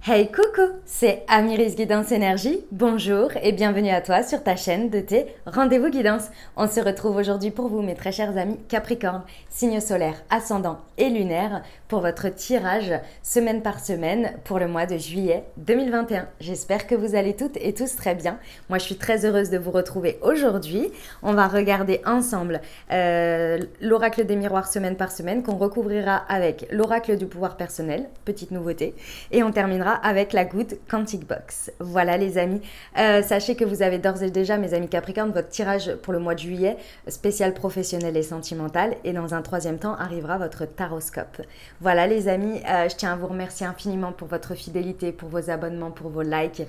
Hey coucou, c'est Amiris Guidance Énergie. Bonjour et bienvenue à toi sur ta chaîne de tes rendez-vous guidance. On se retrouve aujourd'hui pour vous, mes très chers amis Capricorne, signe solaire, ascendant et lunaire, pour votre tirage semaine par semaine pour le mois de juillet 2021. J'espère que vous allez toutes et tous très bien. Moi, je suis très heureuse de vous retrouver aujourd'hui. On va regarder ensemble l'oracle des miroirs semaine par semaine qu'on recouvrira avec l'oracle du pouvoir personnel, petite nouveauté, et on terminera avec la Good Quantic Box. Voilà les amis, sachez que vous avez d'ores et déjà, mes amis Capricorne, votre tirage pour le mois de juillet, spécial professionnel et sentimental, et dans un troisième temps arrivera votre taroscope. Voilà les amis, je tiens à vous remercier infiniment pour votre fidélité, pour vos abonnements, pour vos likes,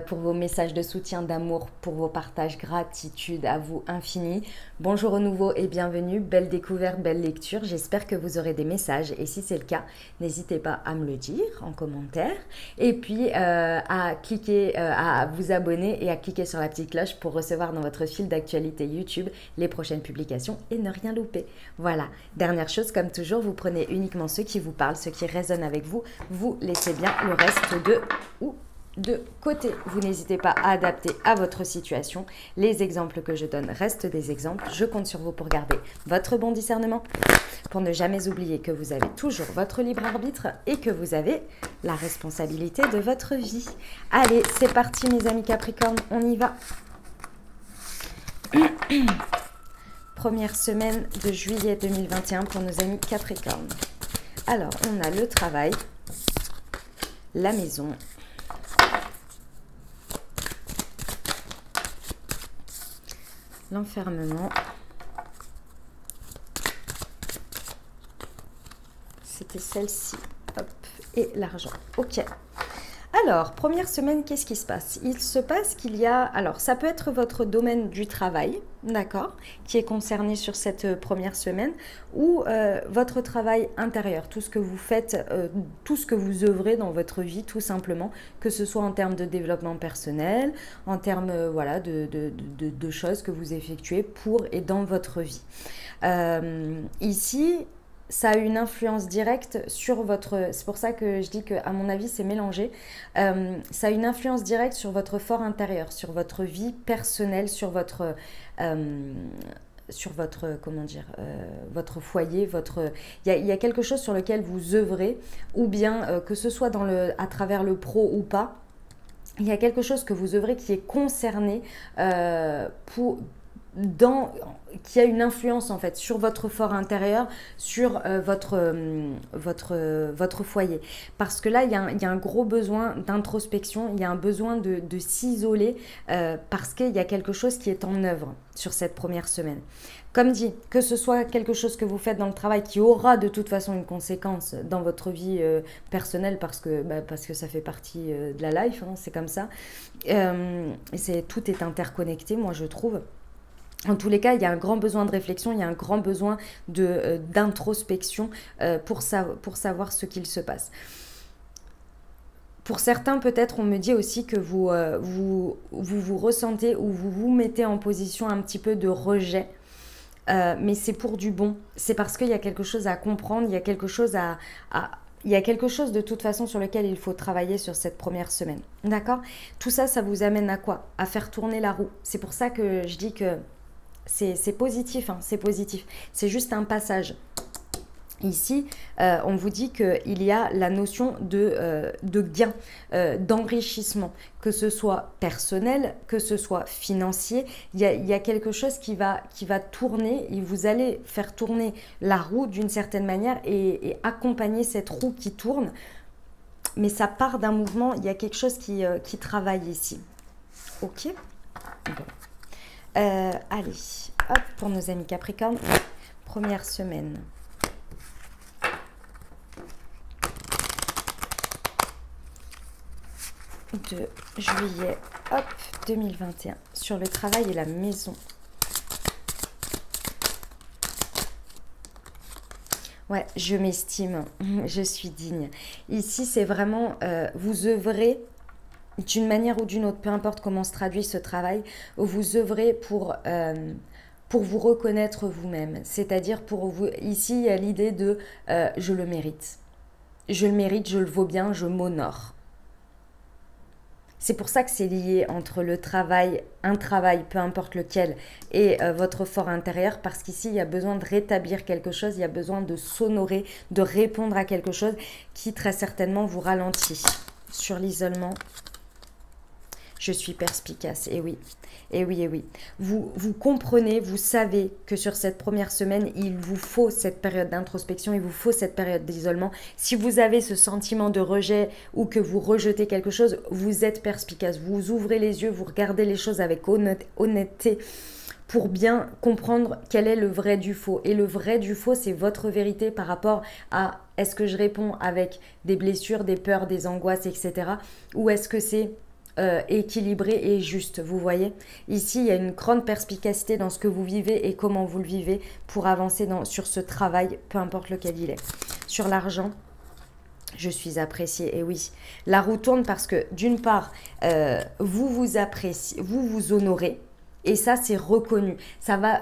pour vos messages de soutien, d'amour, pour vos partages, gratitude à vous infini. Bonjour au nouveau et bienvenue, belle découverte, belle lecture, j'espère que vous aurez des messages et si c'est le cas, n'hésitez pas à me le dire en commentaire et puis à cliquer, à vous abonner et à cliquer sur la petite cloche pour recevoir dans votre fil d'actualité YouTube les prochaines publications et ne rien louper. Voilà, dernière chose, comme toujours, vous prenez uniquement ceux qui vous parlent, ceux qui résonnent avec vous, vous laissez bien le reste de côté. Vous n'hésitez pas à adapter à votre situation. Les exemples que je donne restent des exemples. Je compte sur vous pour garder votre bon discernement, pour ne jamais oublier que vous avez toujours votre libre arbitre et que vous avez la responsabilité de votre vie. Allez, c'est parti mes amis Capricorne, on y va. Première semaine de juillet 2021 pour nos amis Capricorne. Alors, on a le travail, la maison, l'enfermement, c'était celle-ci, hop, et l'argent. Ok. Alors, première semaine, qu'est-ce qui se passe? Il se passe qu'il y a, alors ça peut être votre domaine du travail, d'accord, qui est concerné sur cette première semaine, ou votre travail intérieur, tout ce que vous faites, tout ce que vous œuvrez dans votre vie, tout simplement, que ce soit en termes de développement personnel, en termes voilà, de choses que vous effectuez pour et dans votre vie. Ici, ça a une influence directe sur votre... C'est pour ça que je dis qu'à mon avis, c'est mélangé. Ça a une influence directe sur votre fort intérieur, sur votre vie personnelle, sur votre... comment dire, votre foyer, votre... Il y a quelque chose sur lequel vous œuvrez, ou bien que ce soit à travers le pro ou pas, il y a quelque chose que vous œuvrez qui est concerné qui a une influence en fait sur votre fort intérieur, sur votre foyer. Parce que là, il y a un gros besoin d'introspection, il y a un besoin de s'isoler parce qu'il y a quelque chose qui est en œuvre sur cette première semaine. Comme dit, que ce soit quelque chose que vous faites dans le travail qui aura de toute façon une conséquence dans votre vie personnelle parce que ça fait partie de la life, hein, c'est comme ça. Tout est interconnecté, moi je trouve. En tous les cas, il y a un grand besoin de réflexion, il y a un grand besoin d'introspection pour savoir ce qu'il se passe. Pour certains, peut-être, on me dit aussi que vous ressentez ou vous vous mettez en position un petit peu de rejet. Mais c'est pour du bon. C'est parce qu'il y a quelque chose à comprendre, il y a quelque chose il y a quelque chose de toute façon sur lequel il faut travailler sur cette première semaine. D'accord? Tout ça, ça vous amène à quoi? À faire tourner la roue. C'est pour ça que je dis que c'est positif, hein, c'est positif. C'est juste un passage. Ici, on vous dit qu'il y a la notion de gain, d'enrichissement, que ce soit personnel, que ce soit financier. Il y a quelque chose qui va tourner, et vous allez faire tourner la roue d'une certaine manière et accompagner cette roue qui tourne. Mais ça part d'un mouvement, il y a quelque chose qui travaille ici. Ok? Bon. Allez, hop, pour nos amis Capricorne, première semaine. De juillet, hop, 2021, sur le travail et la maison. Ouais, je m'estime, je suis digne. Ici, c'est vraiment, vous œuvrez d'une manière ou d'une autre, peu importe comment se traduit ce travail, vous œuvrez pour vous reconnaître vous-même. C'est-à-dire pour vous, ici, il y a l'idée de je le mérite. Je le mérite, je le vaux bien, je m'honore. C'est pour ça que c'est lié entre le travail, un travail, peu importe lequel, et votre fort intérieur, parce qu'ici, il y a besoin de rétablir quelque chose, il y a besoin de s'honorer, de répondre à quelque chose qui très certainement vous ralentit. Sur l'isolement, je suis perspicace, et oui. Et oui, et oui. Vous comprenez, vous savez que sur cette première semaine, il vous faut cette période d'introspection, il vous faut cette période d'isolement. Si vous avez ce sentiment de rejet ou que vous rejetez quelque chose, vous êtes perspicace. Vous ouvrez les yeux, vous regardez les choses avec honnêteté pour bien comprendre quel est le vrai du faux. Et le vrai du faux, c'est votre vérité par rapport à est-ce que je réponds avec des blessures, des peurs, des angoisses, etc. Ou est-ce que c'est équilibré et juste, vous voyez. Ici, il y a une grande perspicacité dans ce que vous vivez et comment vous le vivez pour avancer sur ce travail, peu importe lequel il est. Sur l'argent, je suis appréciée, et oui. La roue tourne parce que, d'une part, vous vous appréciez, vous vous honorez, et ça, c'est reconnu. Ça va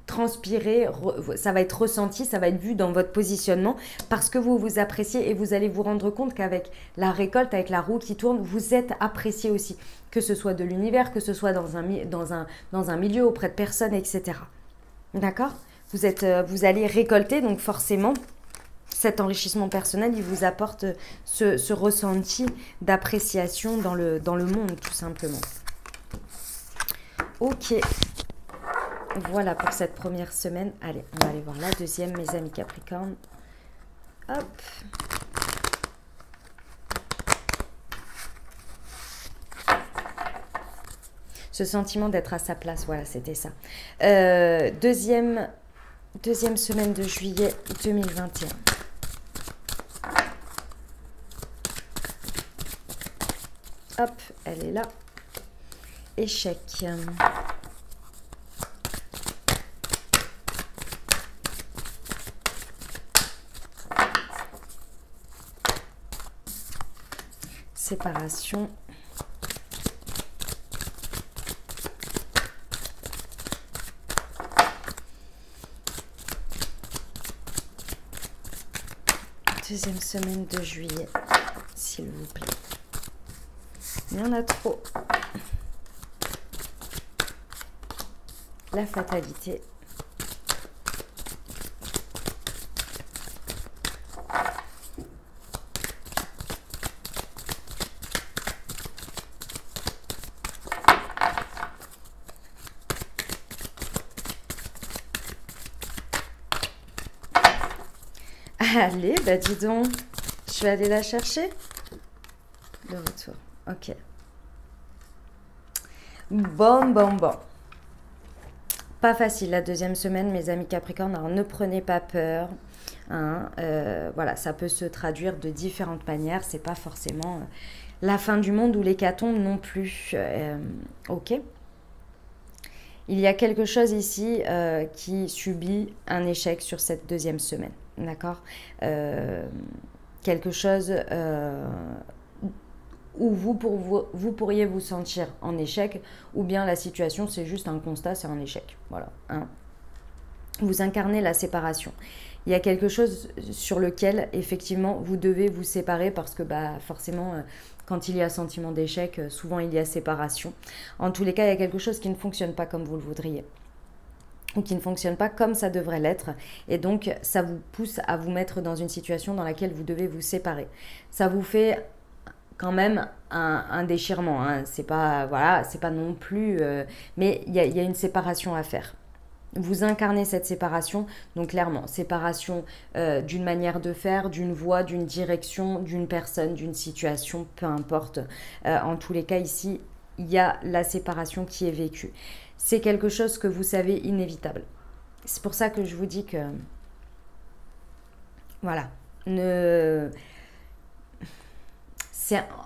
transpirer, ça va être ressenti, ça va être vu dans votre positionnement parce que vous vous appréciez et vous allez vous rendre compte qu'avec la récolte, avec la roue qui tourne, vous êtes apprécié aussi. Que ce soit de l'univers, que ce soit dans un milieu auprès de personnes, etc. D'accord ? Vous allez récolter, donc forcément, cet enrichissement personnel, il vous apporte ce ressenti d'appréciation dans le monde, tout simplement. Ok, voilà pour cette première semaine. Allez, on va aller voir la deuxième, mes amis Capricorne. Hop. Ce sentiment d'être à sa place, voilà, c'était ça. Deuxième semaine de juillet 2021. Hop, elle est là. Échec. Séparation. Deuxième semaine de juillet, s'il vous plaît. Il y en a trop. La fatalité. Allez, bah dis donc, je vais aller la chercher. De retour, ok. Bon. Pas facile la deuxième semaine, mes amis Capricorne, alors ne prenez pas peur. Hein, voilà, ça peut se traduire de différentes manières, c'est pas forcément la fin du monde ou l'hécatombe non plus. Ok. Il y a quelque chose ici qui subit un échec sur cette deuxième semaine, d'accord, quelque chose où vous pourriez vous sentir en échec, ou bien la situation, c'est juste un constat, c'est un échec. Voilà. Hein. Vous incarnez la séparation. Il y a quelque chose sur lequel, effectivement, vous devez vous séparer parce que forcément, quand il y a sentiment d'échec, souvent il y a séparation. En tous les cas, il y a quelque chose qui ne fonctionne pas comme vous le voudriez, ou qui ne fonctionne pas comme ça devrait l'être. Et donc, ça vous pousse à vous mettre dans une situation dans laquelle vous devez vous séparer. Ça vous fait quand même un déchirement, hein. C'est pas, voilà, c'est pas non plus, mais il y a une séparation à faire. Vous incarnez cette séparation, donc clairement, séparation d'une manière de faire, d'une voie, d'une direction, d'une personne, d'une situation, peu importe. En tous les cas, ici, il y a la séparation qui est vécue. C'est quelque chose que vous savez inévitable. C'est pour ça que je vous dis que, voilà,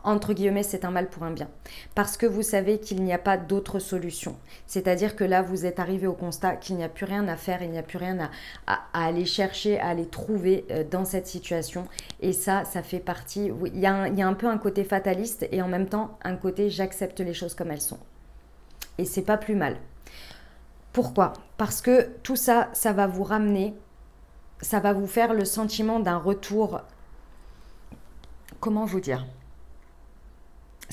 entre guillemets, c'est un mal pour un bien. Parce que vous savez qu'il n'y a pas d'autre solution. C'est-à-dire que là, vous êtes arrivé au constat qu'il n'y a plus rien à faire, il n'y a plus rien à aller chercher, à aller trouver dans cette situation. Et ça fait partie... Il y a un peu un côté fataliste et en même temps un côté j'accepte les choses comme elles sont. Et c'est pas plus mal. Pourquoi ? Parce que tout ça, ça va vous ramener, ça va vous faire le sentiment d'un retour... Comment vous dire ?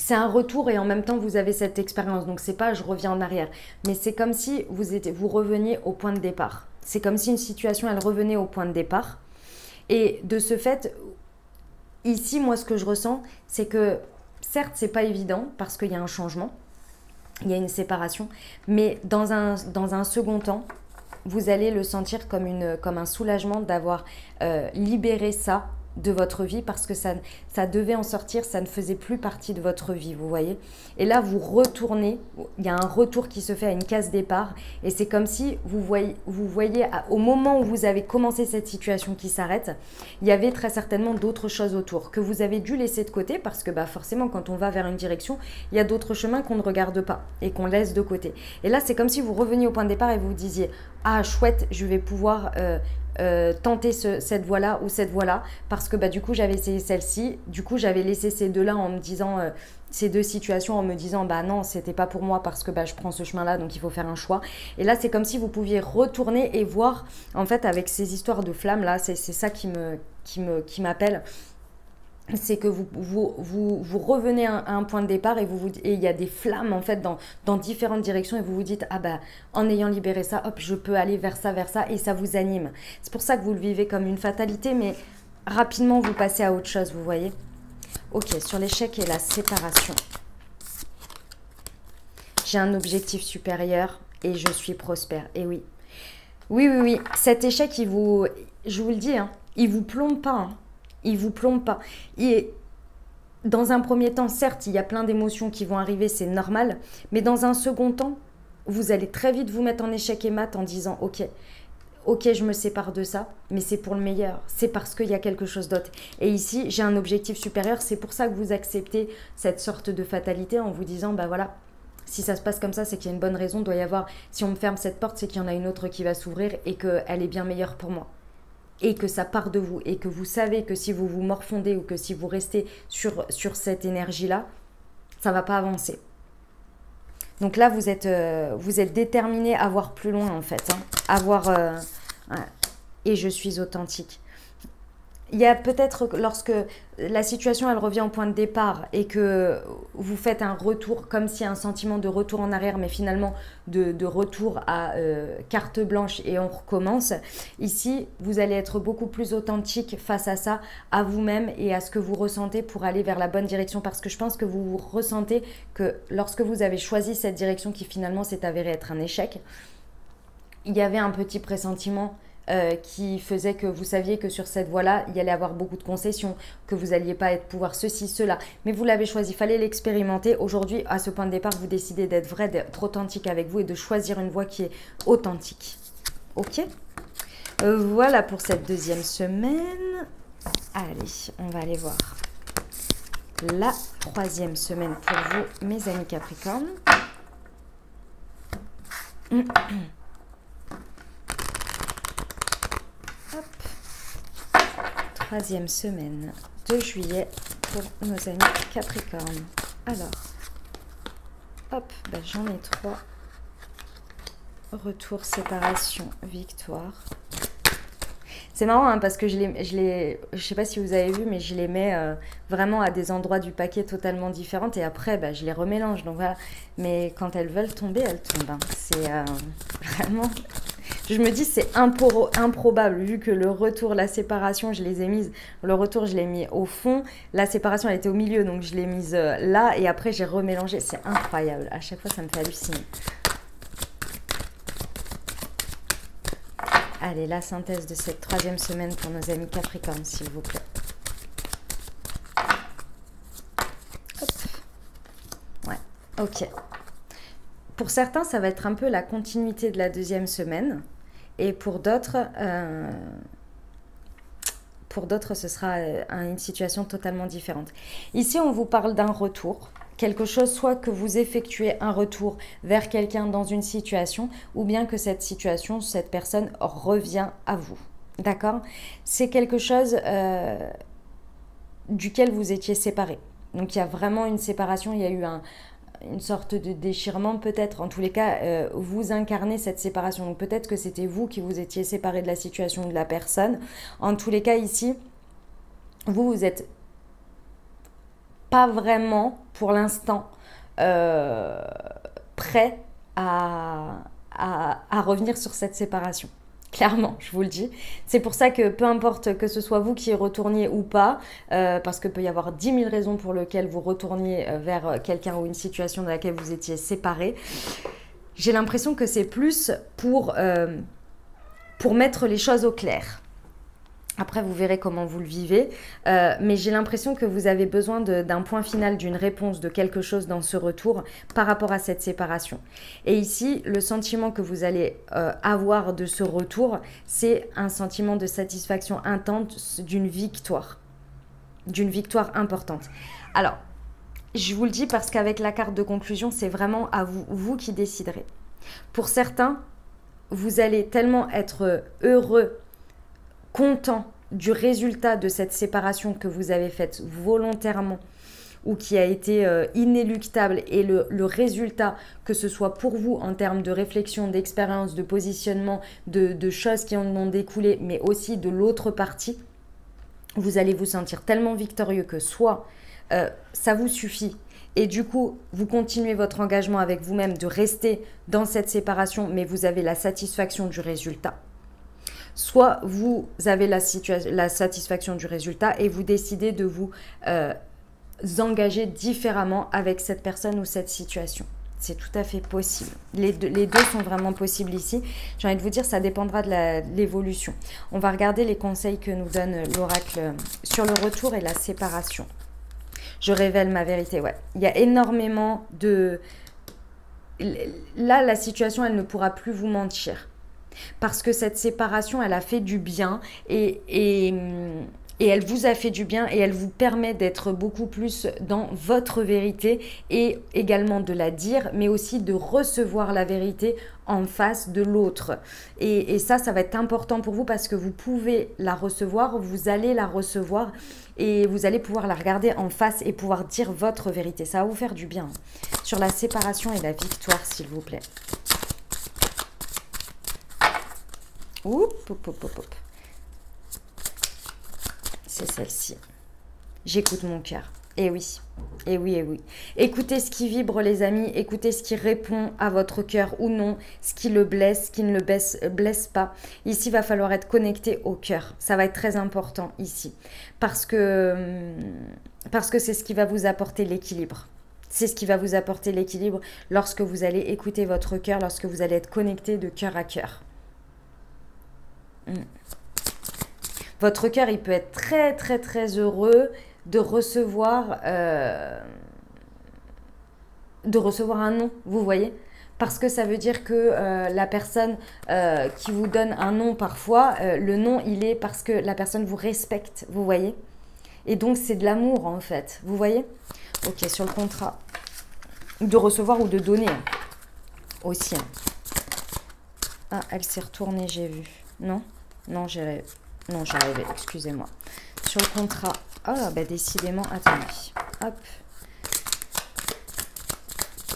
c'est un retour et en même temps vous avez cette expérience. Donc c'est pas je reviens en arrière, mais c'est comme si vous reveniez au point de départ. C'est comme si une situation elle revenait au point de départ. Et de ce fait, ici moi ce que je ressens, c'est que certes c'est pas évident parce qu'il y a un changement, il y a une séparation, mais dans un second temps, vous allez le sentir comme un soulagement d'avoir libéré ça de votre vie parce que ça devait en sortir, ça ne faisait plus partie de votre vie, vous voyez. Et là, vous retournez, il y a un retour qui se fait à une case départ et c'est comme si vous voyez au moment où vous avez commencé cette situation qui s'arrête, il y avait très certainement d'autres choses autour que vous avez dû laisser de côté parce que forcément, quand on va vers une direction, il y a d'autres chemins qu'on ne regarde pas et qu'on laisse de côté. Et là, c'est comme si vous reveniez au point de départ et vous vous disiez « Ah, chouette, je vais pouvoir… tenter cette voie-là ou cette voie-là parce que du coup j'avais essayé celle-ci, du coup j'avais laissé ces deux-là en me disant ces deux situations en me disant non c'était pas pour moi parce que je prends ce chemin-là donc il faut faire un choix. Et là c'est comme si vous pouviez retourner et voir en fait avec ces histoires de flammes là, c'est ça qui m'appelle. C'est que vous revenez à un point de départ et il y a des flammes en fait dans différentes directions et vous vous dites en ayant libéré ça, hop, je peux aller vers ça et ça vous anime. C'est pour ça que vous le vivez comme une fatalité, mais rapidement vous passez à autre chose, vous voyez. Ok, sur l'échec et la séparation. J'ai un objectif supérieur et je suis prospère. Et oui. Oui. Cet échec, je vous le dis, il vous plombe pas. Il vous plombe pas. Et dans un premier temps, certes, il y a plein d'émotions qui vont arriver, c'est normal. Mais dans un second temps, vous allez très vite vous mettre en échec et mat en disant ok, je me sépare de ça, mais c'est pour le meilleur. C'est parce qu'il y a quelque chose d'autre. Et ici, j'ai un objectif supérieur. C'est pour ça que vous acceptez cette sorte de fatalité en vous disant voilà, si ça se passe comme ça, c'est qu'il y a une bonne raison. Doit y avoir, si on me ferme cette porte, c'est qu'il y en a une autre qui va s'ouvrir et qu'elle est bien meilleure pour moi. Et que ça part de vous et que vous savez que si vous vous morfondez ou que si vous restez sur cette énergie-là, ça ne va pas avancer. Donc là, vous êtes déterminé à voir plus loin en fait. Et je suis authentique. Il y a peut-être lorsque la situation elle revient au point de départ et que vous faites un retour, comme si un sentiment de retour en arrière, mais finalement de retour à carte blanche et on recommence. Ici, vous allez être beaucoup plus authentique face à ça, à vous-même et à ce que vous ressentez pour aller vers la bonne direction. Parce que je pense que vous ressentez que lorsque vous avez choisi cette direction qui finalement s'est avérée être un échec, il y avait un petit pressentiment qui faisait que vous saviez que sur cette voie-là, il y allait avoir beaucoup de concessions, que vous n'alliez pas pouvoir ceci, cela. Mais vous l'avez choisi, il fallait l'expérimenter. Aujourd'hui, à ce point de départ, vous décidez d'être vrai, d'être authentique avec vous et de choisir une voie qui est authentique. Ok, voilà pour cette deuxième semaine. Allez, on va aller voir la troisième semaine pour vous, mes amis Capricorne. Troisième semaine de juillet pour nos amis Capricorne. Alors, hop, j'en ai 3. Retour, séparation, victoire. C'est marrant parce que je sais pas si vous avez vu, mais je les mets vraiment à des endroits du paquet totalement différents et après je les remélange. Donc voilà. Mais quand elles veulent tomber, elles tombent. C'est vraiment... Je me dis c'est improbable vu que le retour, la séparation, je les ai mises. Le retour, je l'ai mis au fond. La séparation, elle était au milieu, donc je l'ai mise là. Et après, j'ai remélangé. C'est incroyable. À chaque fois, ça me fait halluciner. Allez, la synthèse de cette troisième semaine pour nos amis Capricorne, s'il vous plaît. Hop. Ouais, ok. Pour certains, ça va être un peu la continuité de la deuxième semaine. Et pour d'autres, ce sera une situation totalement différente. Ici, on vous parle d'un retour. Quelque chose, soit que vous effectuez un retour vers quelqu'un dans une situation, ou bien que cette situation, cette personne revient à vous. D'accord? C'est quelque chose duquel vous étiez séparés. Donc, il y a vraiment une séparation, il y a eu une sorte de déchirement peut-être. En tous les cas, vous incarnez cette séparation. Donc, peut-être que c'était vous qui vous étiez séparés de la situation de la personne. En tous les cas, ici, vous êtes pas vraiment pour l'instant prêt à revenir sur cette séparation. Clairement, je vous le dis. C'est pour ça que peu importe que ce soit vous qui y retourniez ou pas, parce que peut y avoir 10 000 raisons pour lesquelles vous retourniez vers quelqu'un ou une situation dans laquelle vous étiez séparés, j'ai l'impression que c'est plus pour mettre les choses au clair. Après, vous verrez comment vous le vivez, mais j'ai l'impression que vous avez besoin d'un point final, d'une réponse, de quelque chose dans ce retour par rapport à cette séparation. Et ici, le sentiment que vous allez avoir de ce retour, c'est un sentiment de satisfaction intense d'une victoire importante. Alors, je vous le dis parce qu'avec la carte de conclusion, c'est vraiment à vous qui déciderez. Pour certains, vous allez tellement être heureux, content du résultat de cette séparation que vous avez faite volontairement ou qui a été inéluctable, et le résultat, que ce soit pour vous en termes de réflexion, d'expérience, de positionnement, de choses qui en ont découlé, mais aussi de l'autre partie, vous allez vous sentir tellement victorieux que soit ça vous suffit et du coup vous continuez votre engagement avec vous-même de rester dans cette séparation, mais vous avez la satisfaction du résultat. Soit vous avez la satisfaction du résultat et vous décidez de vous engager différemment avec cette personne ou cette situation. C'est tout à fait possible. Les deux sont vraiment possibles ici. J'ai envie de vous dire, ça dépendra de l'évolution. On va regarder les conseils que nous donne l'oracle sur le retour et la séparation. Je révèle ma vérité, ouais. Il y a énormément de... Là, la situation, elle ne pourra plus vous mentir. Parce que cette séparation, elle a fait du bien et elle vous a fait du bien et elle vous permet d'être beaucoup plus dans votre vérité et également de la dire, mais aussi de recevoir la vérité en face de l'autre. Et ça va être important pour vous parce que vous pouvez la recevoir, vous allez la recevoir et vous allez pouvoir la regarder en face et pouvoir dire votre vérité. Ça va vous faire du bien. Sur la séparation et la victoire, s'il vous plaît. Oup, hop, hop, hop, hop. C'est celle-ci. J'écoute mon cœur. Et oui, et oui, et oui. Écoutez ce qui vibre, les amis. Écoutez ce qui répond à votre cœur ou non. Ce qui le blesse, ce qui ne le blesse pas. Ici, il va falloir être connecté au cœur. Ça va être très important ici. Parce que c'est ce qui va vous apporter l'équilibre. C'est ce qui va vous apporter l'équilibre lorsque vous allez écouter votre cœur, lorsque vous allez être connecté de cœur à cœur. Votre cœur, il peut être très, très, très heureux de recevoir un non, vous voyez? Parce que ça veut dire que la personne qui vous donne un non parfois, le non, il est parce que la personne vous respecte, vous voyez? Et donc, c'est de l'amour, en fait, vous voyez? Ok, sur le contrat. De recevoir ou de donner, hein. Aussi. Hein. Ah, elle s'est retournée, j'ai vu. Non? Non, j'ai rêvé, excusez-moi. Sur le contrat. Ah, bah décidément, attendez. Hop.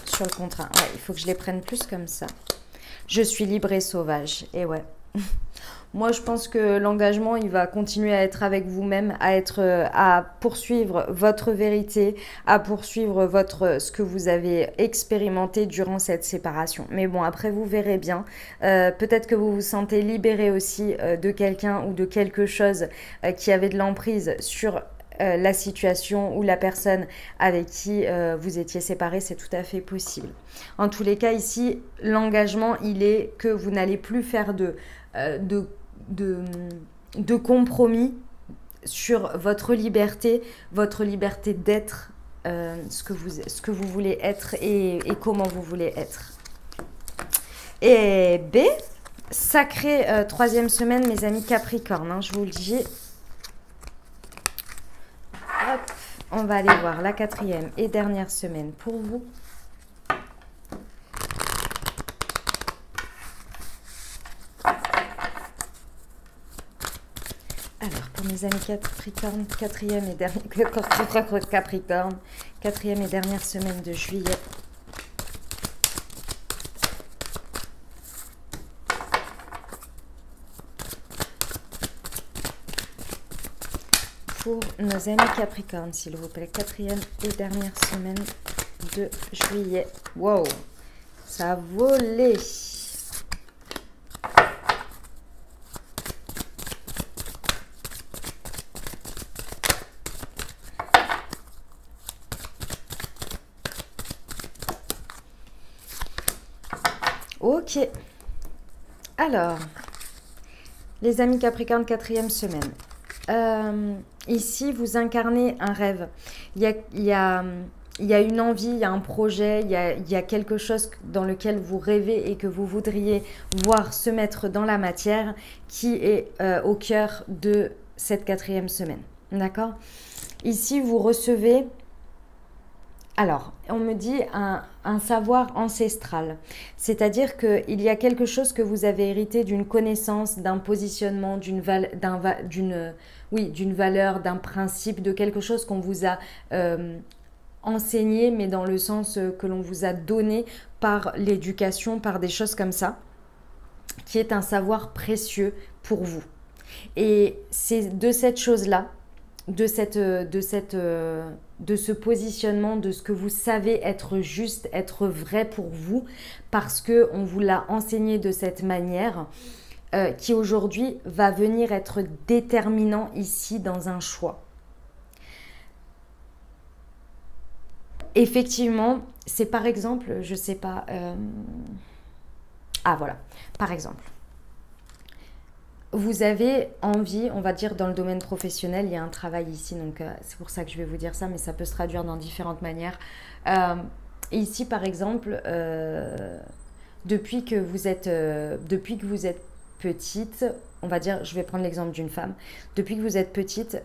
Sur le contrat. Ouais, il faut que je les prenne plus comme ça. Je suis libre et sauvage. Et ouais. Moi, je pense que l'engagement, il va continuer à être avec vous-même, à poursuivre votre vérité, à poursuivre ce que vous avez expérimenté durant cette séparation. Mais bon, après, vous verrez bien. Peut-être que vous vous sentez libéré aussi de quelqu'un ou de quelque chose qui avait de l'emprise sur la situation ou la personne avec qui vous étiez séparés, c'est tout à fait possible. En tous les cas, ici, l'engagement, il est que vous n'allez plus faire de compromis sur votre liberté d'être ce que vous voulez être et comment vous voulez être. Et B, sacrée troisième semaine, mes amis Capricorne, hein, je vous le dis. Hop, on va aller voir la quatrième et dernière semaine pour vous. Alors, pour mes amis Capricorne, quatrième et dernière semaine de juillet. Pour nos amis Capricorne, s'il vous plaît. Quatrième et dernière semaine de juillet. Wow, ça a volé. Ok. Alors, les amis Capricorne, quatrième semaine. Ici, vous incarnez un rêve. Il y a une envie, il y a un projet, il y a quelque chose dans lequel vous rêvez et que vous voudriez voir se mettre dans la matière qui est au cœur de cette quatrième semaine. D'accord? Ici, vous recevez... Alors, on me dit un savoir ancestral, c'est-à-dire qu'il y a quelque chose que vous avez hérité d'une connaissance, d'un positionnement, d'une valeur, d'un principe, de quelque chose qu'on vous a enseigné, mais dans le sens que l'on vous a donné par l'éducation, par des choses comme ça, qui est un savoir précieux pour vous. Et c'est de cette chose-là, de ce positionnement, de ce que vous savez être juste, être vrai pour vous, parce qu'on vous l'a enseigné de cette manière, qui aujourd'hui va venir être déterminant ici dans un choix. Effectivement, c'est par exemple, je sais pas... Ah voilà, par exemple. Vous avez envie, on va dire dans le domaine professionnel, il y a un travail ici, donc c'est pour ça que je vais vous dire ça, mais ça peut se traduire dans différentes manières. Ici, par exemple, depuis que vous êtes petite, on va dire, je vais prendre l'exemple d'une femme. Depuis que vous êtes petite,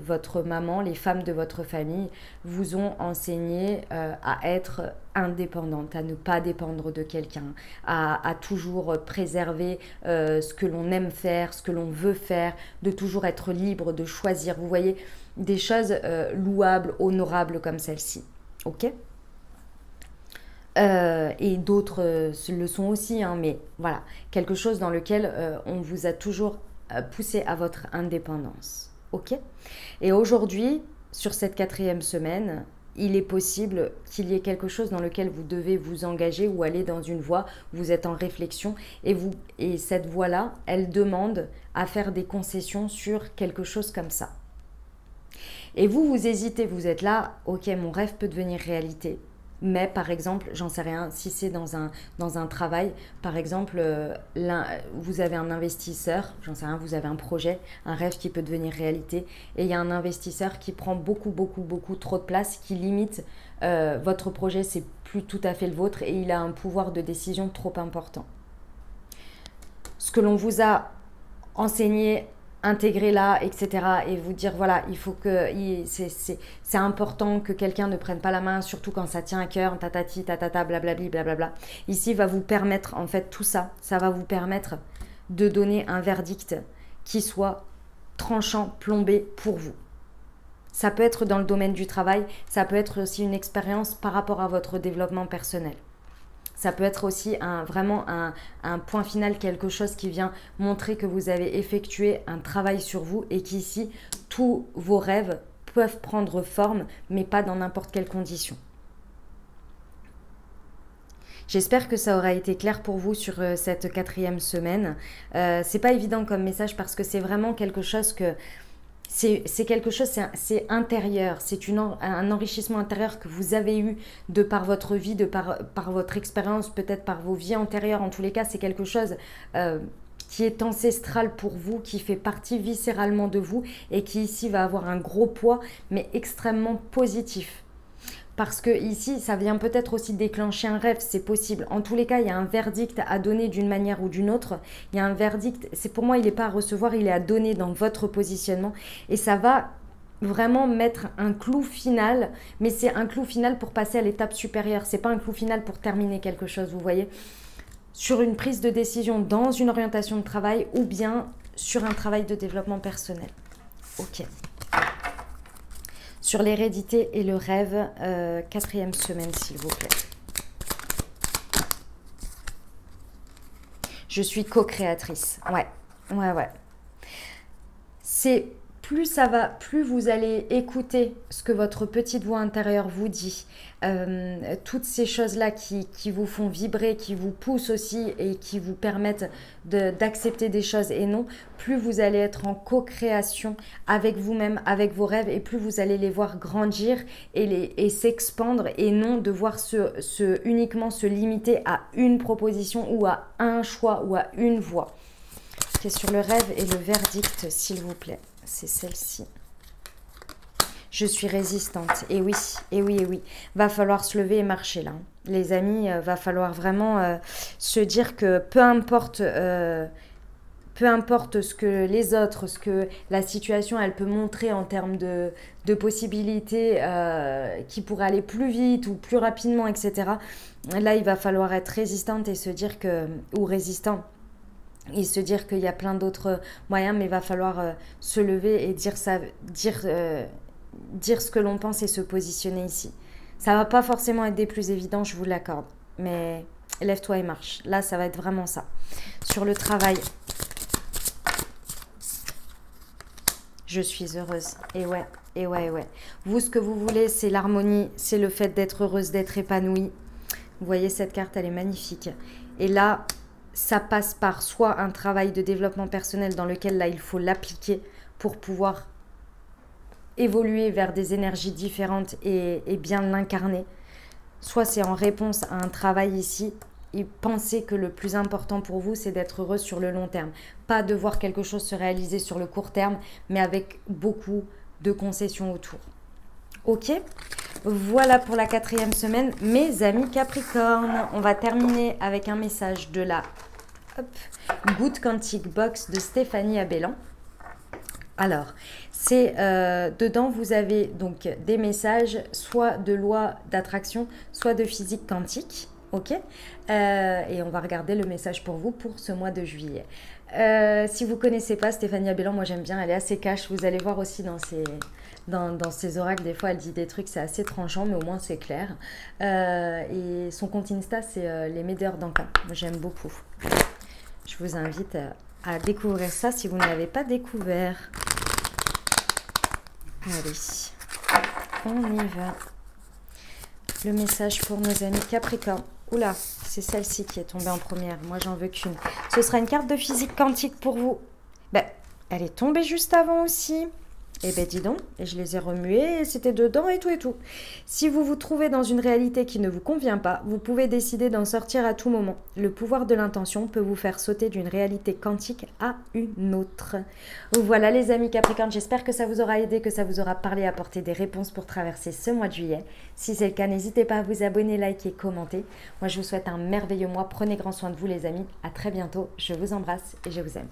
votre maman, les femmes de votre famille vous ont enseigné à être indépendante, à ne pas dépendre de quelqu'un, à toujours préserver ce que l'on aime faire, ce que l'on veut faire, de toujours être libre, de choisir. Vous voyez, des choses louables, honorables comme celle-ci. Ok ? Et d'autres le sont aussi, hein, mais voilà, quelque chose dans lequel on vous a toujours poussé à votre indépendance. Ok ? Et aujourd'hui, sur cette quatrième semaine, il est possible qu'il y ait quelque chose dans lequel vous devez vous engager ou aller dans une voie, vous êtes en réflexion et cette voie-là, elle demande à faire des concessions sur quelque chose comme ça. Et vous hésitez, vous êtes là, ok, mon rêve peut devenir réalité. Mais par exemple, j'en sais rien, si c'est dans un travail, par exemple, vous avez un investisseur, j'en sais rien, vous avez un projet, un rêve qui peut devenir réalité, et il y a un investisseur qui prend beaucoup trop de place, qui limite votre projet, c'est plus tout à fait le vôtre, et il a un pouvoir de décision trop important. Ce que l'on vous a enseigné, intégrer là, etc. et vous dire voilà, il faut que c'est important que quelqu'un ne prenne pas la main, surtout quand ça tient à cœur, tatati, tatata, blablabli, blablabla. Ici, va vous permettre, en fait, tout ça, ça va vous permettre de donner un verdict qui soit tranchant, plombé pour vous. Ça peut être dans le domaine du travail, ça peut être aussi une expérience par rapport à votre développement personnel. Ça peut être aussi vraiment un point final, quelque chose qui vient montrer que vous avez effectué un travail sur vous et qu'ici, tous vos rêves peuvent prendre forme, mais pas dans n'importe quelle condition. J'espère que ça aura été clair pour vous sur cette quatrième semaine. C'est pas évident comme message parce que c'est vraiment quelque chose que... C'est quelque chose, c'est intérieur, c'est un enrichissement intérieur que vous avez eu de par votre vie, par votre expérience, peut-être par vos vies antérieures. En tous les cas, c'est quelque chose qui est ancestral pour vous, qui fait partie viscéralement de vous et qui ici va avoir un gros poids, mais extrêmement positif. Parce que ici, ça vient peut-être aussi déclencher un rêve, c'est possible. En tous les cas, il y a un verdict à donner d'une manière ou d'une autre. Il y a un verdict, c'est pour moi, il n'est pas à recevoir, il est à donner dans votre positionnement. Et ça va vraiment mettre un clou final, mais c'est un clou final pour passer à l'étape supérieure. C'est pas un clou final pour terminer quelque chose, vous voyez. Sur une prise de décision dans une orientation de travail ou bien sur un travail de développement personnel. Ok. Sur l'hérédité et le rêve, quatrième semaine, s'il vous plaît. Je suis co-créatrice. Ouais. C'est plus vous allez écouter ce que votre petite voix intérieure vous dit, toutes ces choses-là qui vous font vibrer, qui vous poussent aussi et qui vous permettent d'accepter des choses et non, plus vous allez être en co-création avec vous-même, avec vos rêves et plus vous allez les voir grandir et s'expandre et non devoir uniquement se limiter à une proposition ou à un choix ou à une voie. Ok, sur le rêve et le verdict, s'il vous plaît. C'est celle-ci. Je suis résistante. Et oui, et oui, et oui. Va falloir se lever et marcher là. Les amis, va falloir vraiment se dire que peu importe ce que les autres, ce que la situation, elle peut montrer en termes de possibilités qui pourraient aller plus vite ou plus rapidement, etc. Là, il va falloir être résistante et se dire que, ou résistant, et se dire qu'il y a plein d'autres moyens, mais il va falloir se lever et dire ce que l'on pense et se positionner ici. Ça ne va pas forcément être des plus évidents, je vous l'accorde, mais lève-toi et marche. Là, ça va être vraiment ça. Sur le travail, je suis heureuse. Et ouais, et ouais, et ouais. Vous, ce que vous voulez, c'est l'harmonie, c'est le fait d'être heureuse, d'être épanouie. Vous voyez, cette carte, elle est magnifique. Et là, ça passe par soit un travail de développement personnel dans lequel là il faut l'appliquer pour pouvoir évoluer vers des énergies différentes et bien l'incarner. Soit c'est en réponse à un travail ici et pensez que le plus important pour vous c'est d'être heureux sur le long terme. Pas de voir quelque chose se réaliser sur le court terme mais avec beaucoup de concessions autour. Ok, voilà pour la 4e semaine, mes amis Capricorne. On va terminer avec un message de la Good Quantic Box de Stéphanie Abellan. Alors, c'est dedans, vous avez donc des messages, soit de loi d'attraction, soit de physique quantique. Ok, et on va regarder le message pour vous pour ce mois de juillet. Si vous ne connaissez pas Stéphanie Abellan, moi j'aime bien, elle est assez cash. Vous allez voir aussi dans ses oracles, des fois elle dit des trucs, c'est assez tranchant, mais au moins c'est clair. Et son compte Insta, c'est les meilleurs d'Anka. J'aime beaucoup. Je vous invite à découvrir ça si vous ne l'avez pas découvert. Allez, on y va. Le message pour nos amis Capricorne. Oula, c'est celle-ci qui est tombée en première. Moi, j'en veux qu'une. Ce sera une carte de physique quantique pour vous. Ben, elle est tombée juste avant aussi. Eh ben dis donc, et je les ai remuées et c'était dedans et tout et tout. Si vous vous trouvez dans une réalité qui ne vous convient pas, vous pouvez décider d'en sortir à tout moment. Le pouvoir de l'intention peut vous faire sauter d'une réalité quantique à une autre. Voilà les amis Capricorne, j'espère que ça vous aura aidé, que ça vous aura parlé, apporté des réponses pour traverser ce mois de juillet. Si c'est le cas, n'hésitez pas à vous abonner, liker, commenter. Moi je vous souhaite un merveilleux mois, prenez grand soin de vous les amis. À très bientôt, je vous embrasse et je vous aime.